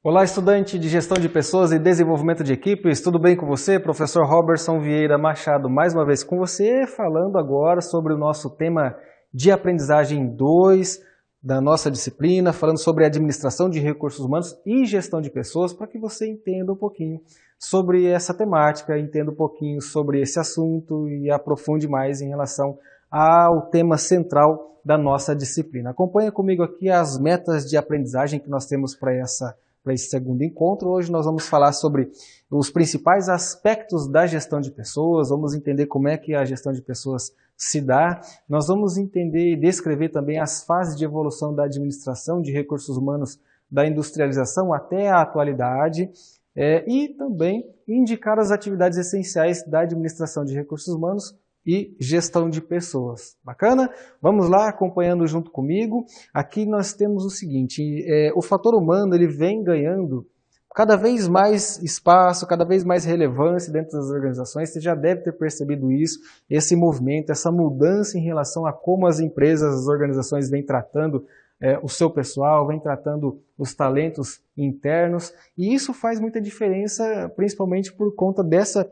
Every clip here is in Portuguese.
Olá, estudante de Gestão de Pessoas e Desenvolvimento de Equipes, tudo bem com você? Professor Robertson Vieira Machado, mais uma vez com você, falando agora sobre o nosso tema de aprendizagem 2 da nossa disciplina, falando sobre administração de recursos humanos e gestão de pessoas, para que você entenda um pouquinho sobre essa temática, entenda um pouquinho sobre esse assunto e aprofunde mais em relação ao tema central da nossa disciplina. Acompanha comigo aqui as metas de aprendizagem que nós temos para esse segundo encontro. Hoje nós vamos falar sobre os principais aspectos da gestão de pessoas, vamos entender como é que a gestão de pessoas se dá, nós vamos entender e descrever também as fases de evolução da administração de recursos humanos da industrialização até a atualidade e também indicar as atividades essenciais da administração de recursos humanos e gestão de pessoas. Bacana? Vamos lá, acompanhando junto comigo. Aqui nós temos o seguinte, o fator humano ele vem ganhando cada vez mais espaço, cada vez mais relevância dentro das organizações. Você já deve ter percebido isso, esse movimento, essa mudança em relação a como as empresas, as organizações vêm tratando o seu pessoal, vem tratando os talentos internos. E isso faz muita diferença, principalmente por conta dessa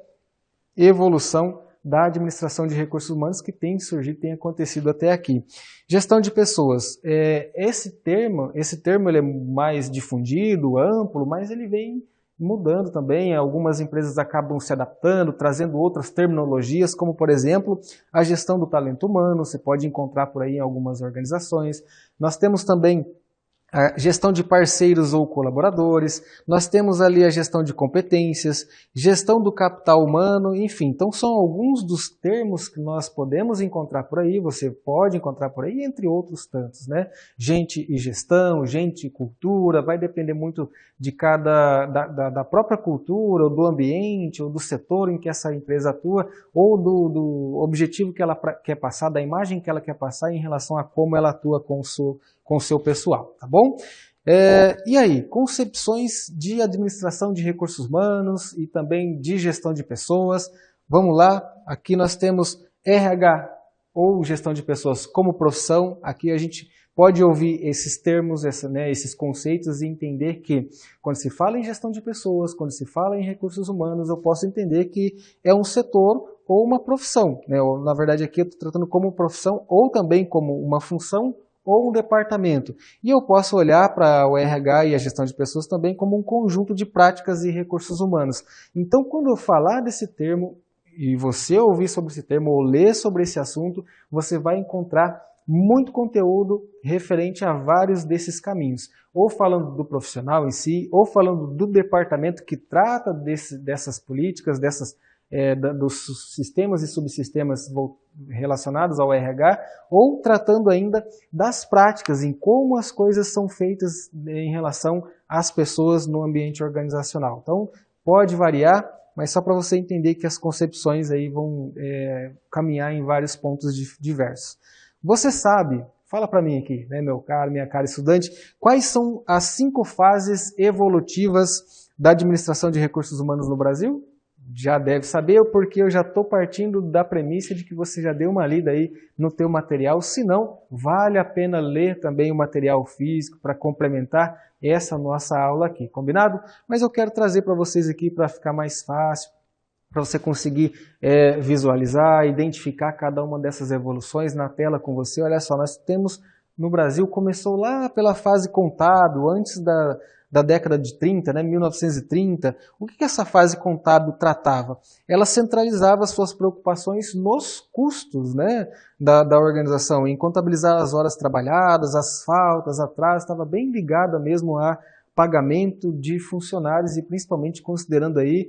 evolução da administração de recursos humanos que tem surgido, tem acontecido até aqui. Gestão de pessoas. Esse termo ele é mais difundido, amplo, mas ele vem mudando também. Algumas empresas acabam se adaptando, trazendo outras terminologias, como por exemplo, a gestão do talento humano, você pode encontrar por aí em algumas organizações. Nós temos também a gestão de parceiros ou colaboradores, nós temos ali a gestão de competências, gestão do capital humano, enfim. Então são alguns dos termos que nós podemos encontrar por aí, você pode encontrar por aí, entre outros tantos, né? Gente e gestão, gente e cultura, vai depender muito de da própria cultura, ou do ambiente, ou do setor em que essa empresa atua, ou do objetivo que ela quer passar, da imagem que ela quer passar em relação a como ela atua com o seu pessoal, tá bom? E aí, concepções de administração de recursos humanos e também de gestão de pessoas. Vamos lá, aqui nós temos RH ou gestão de pessoas como profissão. Aqui a gente pode ouvir esses termos, esses conceitos e entender que quando se fala em gestão de pessoas, quando se fala em recursos humanos, eu posso entender que é um setor ou uma profissão, né? Na verdade aqui eu estou tratando como profissão ou também como uma função ou um departamento. E eu posso olhar para o RH e a gestão de pessoas também como um conjunto de práticas e recursos humanos. Então, quando eu falar desse termo, e você ouvir sobre esse termo ou ler sobre esse assunto, você vai encontrar muito conteúdo referente a vários desses caminhos. Ou falando do profissional em si, ou falando do departamento que trata dessas políticas, dos sistemas e subsistemas relacionados ao RH, ou tratando ainda das práticas, em como as coisas são feitas em relação às pessoas no ambiente organizacional. Então, pode variar, mas só para você entender que as concepções aí vão caminhar em vários pontos diversos. Você sabe, fala para mim aqui, né, minha cara estudante, quais são as 5 fases evolutivas da administração de recursos humanos no Brasil? Já deve saber, porque eu já estou partindo da premissa de que você já deu uma lida aí no teu material, se não, vale a pena ler também o material físico para complementar essa nossa aula aqui, combinado? Mas eu quero trazer para vocês aqui para ficar mais fácil, para você conseguir visualizar, identificar cada uma dessas evoluções na tela com você. Olha só, nós temos no Brasil, começou lá pela fase contábil, antes da década de 30, né, 1930, o que essa fase contábil tratava? Ela centralizava suas preocupações nos custos, né, da organização, em contabilizar as horas trabalhadas, as faltas, atrasos, estava bem ligada mesmo a pagamento de funcionários e principalmente considerando aí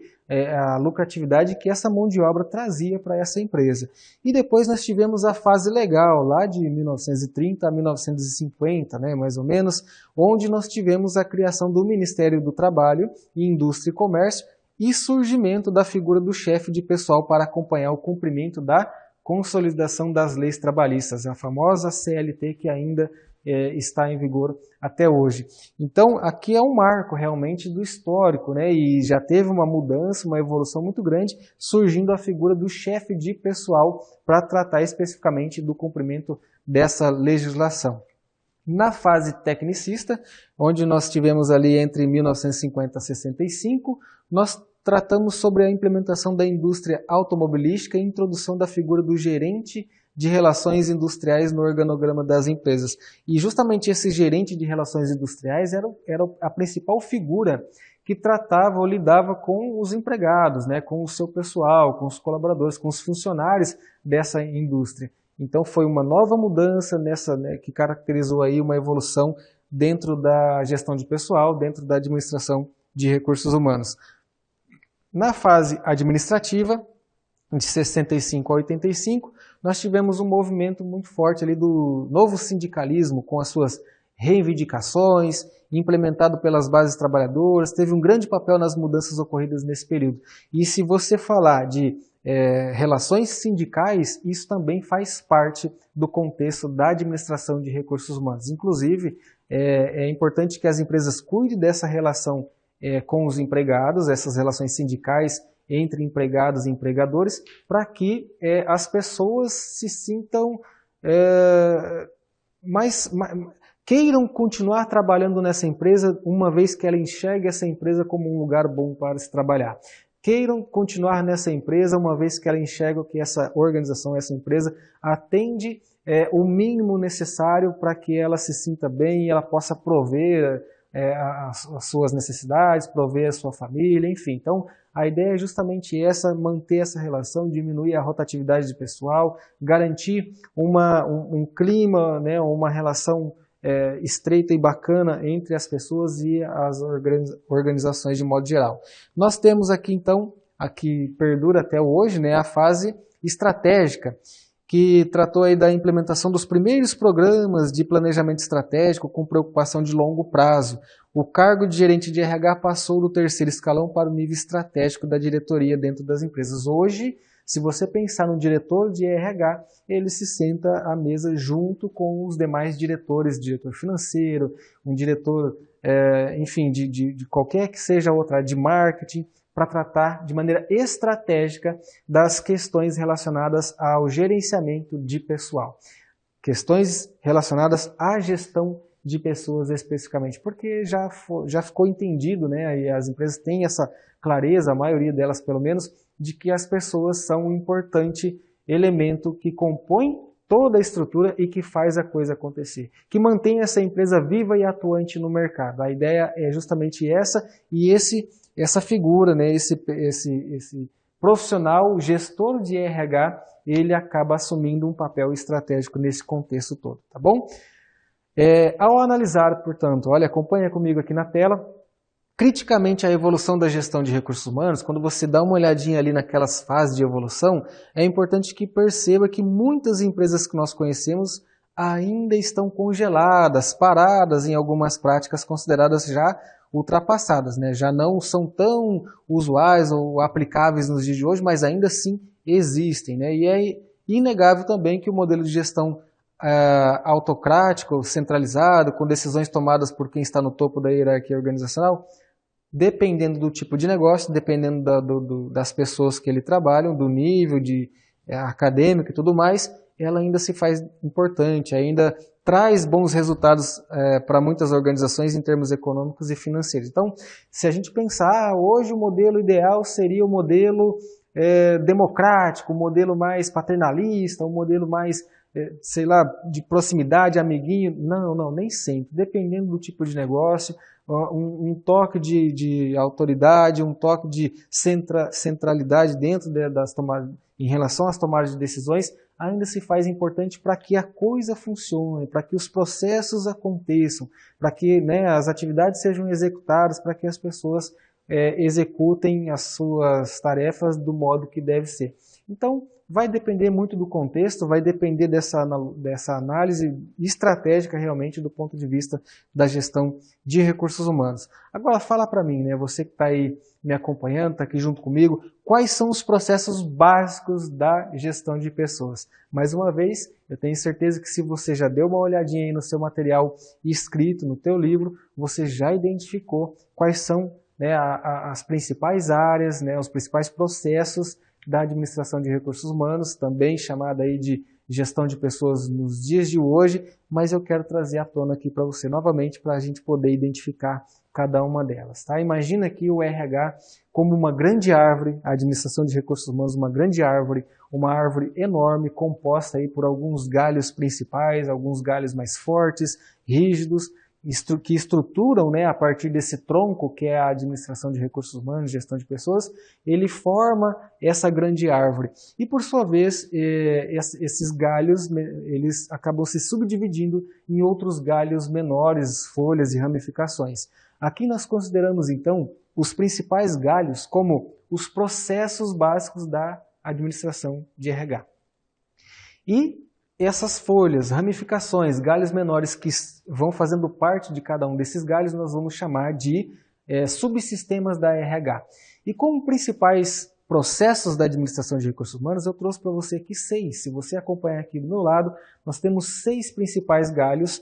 a lucratividade que essa mão de obra trazia para essa empresa. E depois nós tivemos a fase legal, lá de 1930 a 1950, né, mais ou menos, onde nós tivemos a criação do Ministério do Trabalho e Indústria e Comércio e surgimento da figura do chefe de pessoal para acompanhar o cumprimento da consolidação das leis trabalhistas, a famosa CLT que ainda está em vigor até hoje. Então, aqui é um marco realmente do histórico, né? E já teve uma mudança, uma evolução muito grande, surgindo a figura do chefe de pessoal para tratar especificamente do cumprimento dessa legislação. Na fase tecnicista, onde nós tivemos ali entre 1950 e 65, nós tratamos sobre a implementação da indústria automobilística e introdução da figura do gerente de relações industriais no organograma das empresas. E justamente esse gerente de relações industriais era a principal figura que tratava ou lidava com os empregados, né, com o seu pessoal, com os colaboradores, com os funcionários dessa indústria. Então foi uma nova mudança nessa, né, que caracterizou aí uma evolução dentro da gestão de pessoal, dentro da administração de recursos humanos. Na fase administrativa, de 65 a 85, nós tivemos um movimento muito forte ali do novo sindicalismo, com as suas reivindicações, implementado pelas bases trabalhadoras, teve um grande papel nas mudanças ocorridas nesse período. E se você falar de relações sindicais, isso também faz parte do contexto da administração de recursos humanos. Inclusive, é importante que as empresas cuidem dessa relação com os empregados, essas relações sindicais entre empregados e empregadores, para que as pessoas se sintam queiram continuar trabalhando nessa empresa, uma vez que ela enxergue essa empresa como um lugar bom para se trabalhar. Queiram continuar nessa empresa, uma vez que ela enxerga que essa organização, essa empresa, atende o mínimo necessário para que ela se sinta bem e ela possa prover as suas necessidades, prover a sua família, enfim. Então, a ideia é justamente essa, manter essa relação, diminuir a rotatividade de pessoal, garantir um clima, né, uma relação estreita e bacana entre as pessoas e as organizações de modo geral. Nós temos aqui, então, a que perdura até hoje, né, a fase estratégica, que tratou aí da implementação dos primeiros programas de planejamento estratégico com preocupação de longo prazo. O cargo de gerente de RH passou do terceiro escalão para o nível estratégico da diretoria dentro das empresas. Hoje, se você pensar no diretor de RH, ele se senta à mesa junto com os demais diretores, diretor financeiro, um diretor, enfim, de qualquer que seja a outra área de marketing, para tratar de maneira estratégica das questões relacionadas ao gerenciamento de pessoal. Questões relacionadas à gestão de pessoas especificamente, porque já ficou entendido, né, e as empresas têm essa clareza, a maioria delas pelo menos, de que as pessoas são um importante elemento que compõe toda a estrutura e que faz a coisa acontecer, que mantém essa empresa viva e atuante no mercado. A ideia é justamente essa, e essa figura, né, esse profissional, gestor de RH, ele acaba assumindo um papel estratégico nesse contexto todo, tá bom? Ao analisar, portanto, olha, acompanha comigo aqui na tela, criticamente a evolução da gestão de recursos humanos, quando você dá uma olhadinha ali naquelas fases de evolução, é importante que perceba que muitas empresas que nós conhecemos ainda estão congeladas, paradas em algumas práticas consideradas já ultrapassadas, né? Já não são tão usuais ou aplicáveis nos dias de hoje, mas ainda assim existem, né? E é inegável também que o modelo de gestão autocrático, centralizado, com decisões tomadas por quem está no topo da hierarquia organizacional, dependendo do tipo de negócio, dependendo das pessoas que ele trabalham, do nível acadêmico e tudo mais, ela ainda se faz importante, ainda traz bons resultados para muitas organizações em termos econômicos e financeiros. Então, se a gente pensar, hoje o modelo ideal seria o modelo democrático, o modelo mais paternalista, o modelo mais, sei lá, de proximidade, amiguinho. Não, nem sempre. Dependendo do tipo de negócio, um toque de autoridade, um toque de centralidade dentro das tomadas, em relação às tomadas de decisões, ainda se faz importante para que a coisa funcione, para que os processos aconteçam, para que, né, as atividades sejam executadas, para que as pessoas executem as suas tarefas do modo que deve ser. Então, vai depender muito do contexto, vai depender dessa análise estratégica realmente do ponto de vista da gestão de recursos humanos. Agora fala para mim, né, você que está aí me acompanhando, está aqui junto comigo, quais são os processos básicos da gestão de pessoas? Mais uma vez, eu tenho certeza que se você já deu uma olhadinha aí no seu material escrito, no teu livro, você já identificou quais são, né, as principais áreas, né, os principais processos da administração de recursos humanos, também chamada aí de gestão de pessoas nos dias de hoje, mas eu quero trazer à tona aqui para você novamente para a gente poder identificar cada uma delas. Tá? Imagina aqui o RH como uma grande árvore, a administração de recursos humanos uma grande árvore, uma árvore enorme composta aí por alguns galhos principais, alguns galhos mais fortes, rígidos, que estruturam, né, a partir desse tronco que é a administração de recursos humanos, gestão de pessoas, ele forma essa grande árvore. E por sua vez, esses galhos, eles acabam se subdividindo em outros galhos menores, folhas e ramificações. Aqui nós consideramos então os principais galhos como os processos básicos da administração de RH. E essas folhas, ramificações, galhos menores que vão fazendo parte de cada um desses galhos, nós vamos chamar de subsistemas da RH. E como principais processos da administração de recursos humanos, eu trouxe para você aqui 6. Se você acompanhar aqui do meu lado, nós temos 6 principais galhos.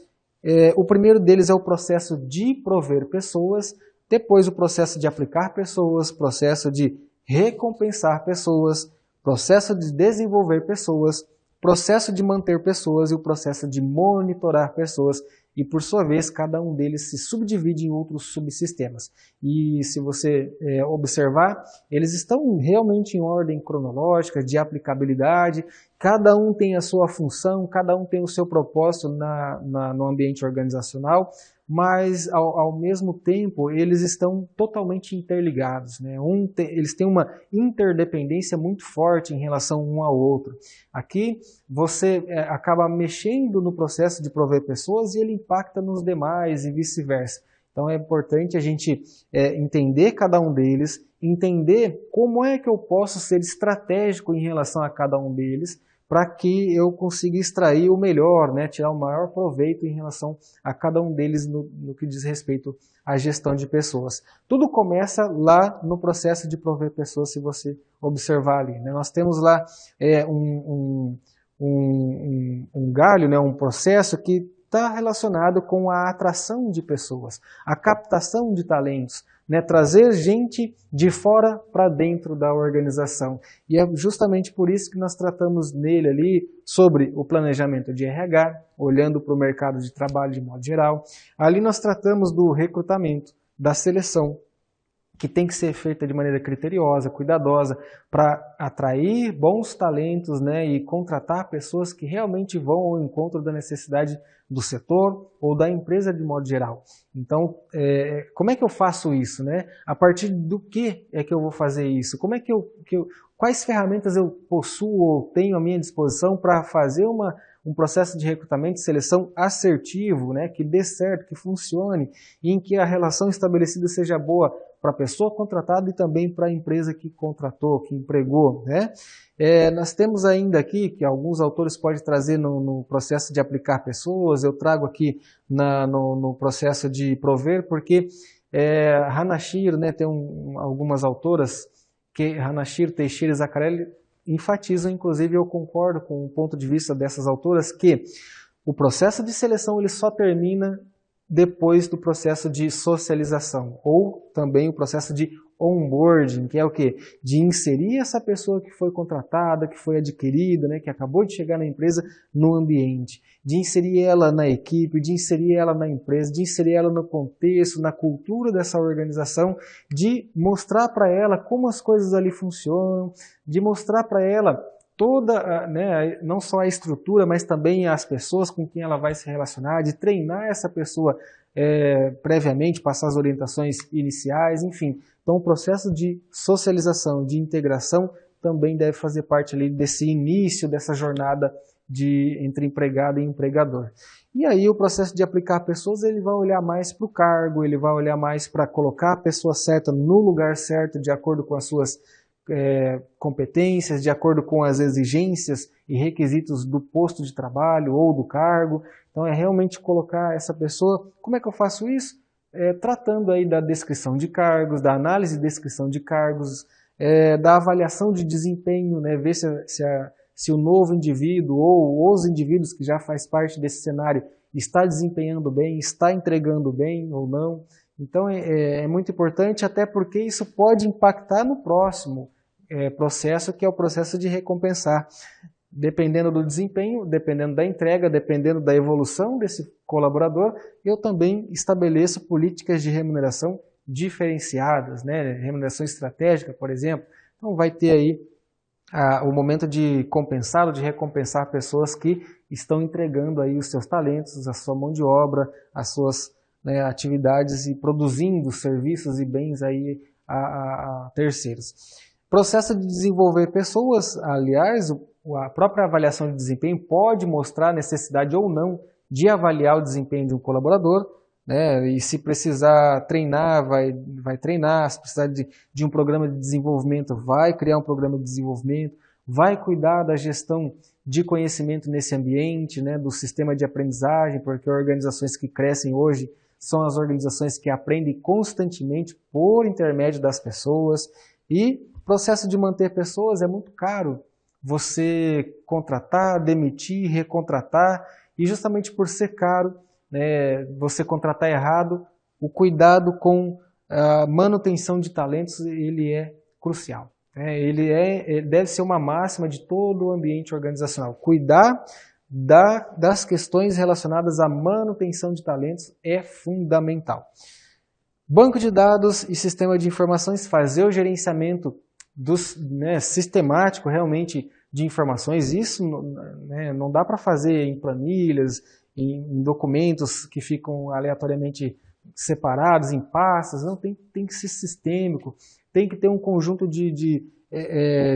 O primeiro deles é o processo de prover pessoas, depois o processo de aplicar pessoas, processo de recompensar pessoas, processo de desenvolver pessoas, processo de manter pessoas e o processo de monitorar pessoas. E, por sua vez, cada um deles se subdivide em outros subsistemas. E se você observar, eles estão realmente em ordem cronológica, de aplicabilidade, cada um tem a sua função, cada um tem o seu propósito no ambiente organizacional, mas ao mesmo tempo eles estão totalmente interligados, né? Eles têm uma interdependência muito forte em relação um ao outro. Aqui você acaba mexendo no processo de prover pessoas e ele impacta nos demais e vice-versa. Então é importante a gente entender cada um deles, entender como é que eu posso ser estratégico em relação a cada um deles, para que eu consiga extrair o melhor, né, tirar o maior proveito em relação a cada um deles no que diz respeito à gestão de pessoas. Tudo começa lá no processo de prover pessoas, se você observar ali, né? Nós temos lá um galho, né, um processo que está relacionado com a atração de pessoas, a captação de talentos, né, trazer gente de fora para dentro da organização. E é justamente por isso que nós tratamos nele ali sobre o planejamento de RH, olhando para o mercado de trabalho de modo geral. Ali nós tratamos do recrutamento, da seleção, que tem que ser feita de maneira criteriosa, cuidadosa, para atrair bons talentos, né, e contratar pessoas que realmente vão ao encontro da necessidade do setor ou da empresa de modo geral. Então, como é que eu faço isso, né? A partir do que é que eu vou fazer isso? Como é quais ferramentas eu possuo ou tenho à minha disposição para fazer um processo de recrutamento e seleção assertivo, né, que dê certo, que funcione, e em que a relação estabelecida seja boa para a pessoa contratada e também para a empresa que contratou, que empregou, né? Nós temos ainda aqui, que alguns autores podem trazer no processo de aplicar pessoas, eu trago aqui no processo de prover, porque Hanashiro, né, tem algumas autoras, que Hanashiro, Teixeira e Zaccarelli, enfatizam, inclusive eu concordo com o ponto de vista dessas autoras, que o processo de seleção ele só termina depois do processo de socialização, ou também o processo de onboarding, que é o quê? De inserir essa pessoa que foi contratada, que foi adquirida, né, que acabou de chegar na empresa, no ambiente, de inserir ela na equipe, de inserir ela na empresa, de inserir ela no contexto, na cultura dessa organização, de mostrar para ela como as coisas ali funcionam, de mostrar para ela toda, né, não só a estrutura, mas também as pessoas com quem ela vai se relacionar, de treinar essa pessoa previamente, passar as orientações iniciais, enfim. Então o processo de socialização, de integração, também deve fazer parte ali desse início, dessa jornada entre empregado e empregador. E aí o processo de aplicar pessoas, ele vai olhar mais para o cargo, ele vai olhar mais para colocar a pessoa certa no lugar certo, de acordo com as suas competências, de acordo com as exigências e requisitos do posto de trabalho ou do cargo. Então é realmente colocar essa pessoa. Como é que eu faço isso? Tratando aí da descrição de cargos, da análise e descrição de cargos, da avaliação de desempenho, né? Ver se o novo indivíduo ou os indivíduos que já faz parte desse cenário está desempenhando bem, está entregando bem ou não. Então é muito importante, até porque isso pode impactar no próximo. processo, que é o processo de recompensar. Dependendo do desempenho, dependendo da entrega, dependendo da evolução desse colaborador, eu também estabeleço políticas de remuneração diferenciadas, né? Remuneração estratégica, por exemplo. Então vai ter aí o momento de compensar ou de recompensar pessoas que estão entregando aí os seus talentos, a sua mão de obra, as suas, né, atividades e produzindo serviços e bens aí a terceiros. Processo de desenvolver pessoas, aliás, a própria avaliação de desempenho pode mostrar a necessidade ou não de avaliar o desempenho de um colaborador, né? E se precisar treinar, vai treinar, se precisar de um programa de desenvolvimento, vai criar um programa de desenvolvimento, vai cuidar da gestão de conhecimento nesse ambiente, né? Do sistema de aprendizagem, porque organizações que crescem hoje são as organizações que aprendem constantemente por intermédio das pessoas, e o processo de manter pessoas é muito caro. Você contratar, demitir, recontratar, e justamente por ser caro, né, você contratar errado, o cuidado com a manutenção de talentos ele é crucial. Ele deve ser uma máxima de todo o ambiente organizacional. Cuidar das questões relacionadas à manutenção de talentos é fundamental. Banco de dados e sistema de informações, fazer o gerenciamento sistemático realmente de informações, isso, né, não dá para fazer em planilhas, em documentos que ficam aleatoriamente separados, em pastas, não, tem que ser sistêmico, tem que ter um conjunto de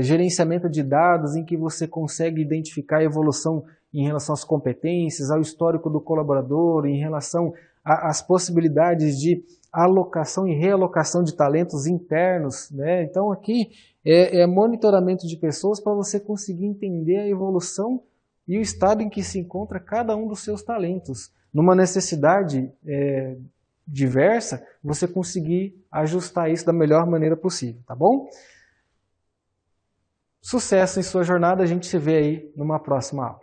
gerenciamento de dados em que você consegue identificar a evolução em relação às competências, ao histórico do colaborador, em relação às possibilidades de alocação e realocação de talentos internos, né? Então aqui é monitoramento de pessoas para você conseguir entender a evolução e o estado em que se encontra cada um dos seus talentos. Numa necessidade diversa, você conseguir ajustar isso da melhor maneira possível, tá bom? Sucesso em sua jornada, a gente se vê aí numa próxima aula.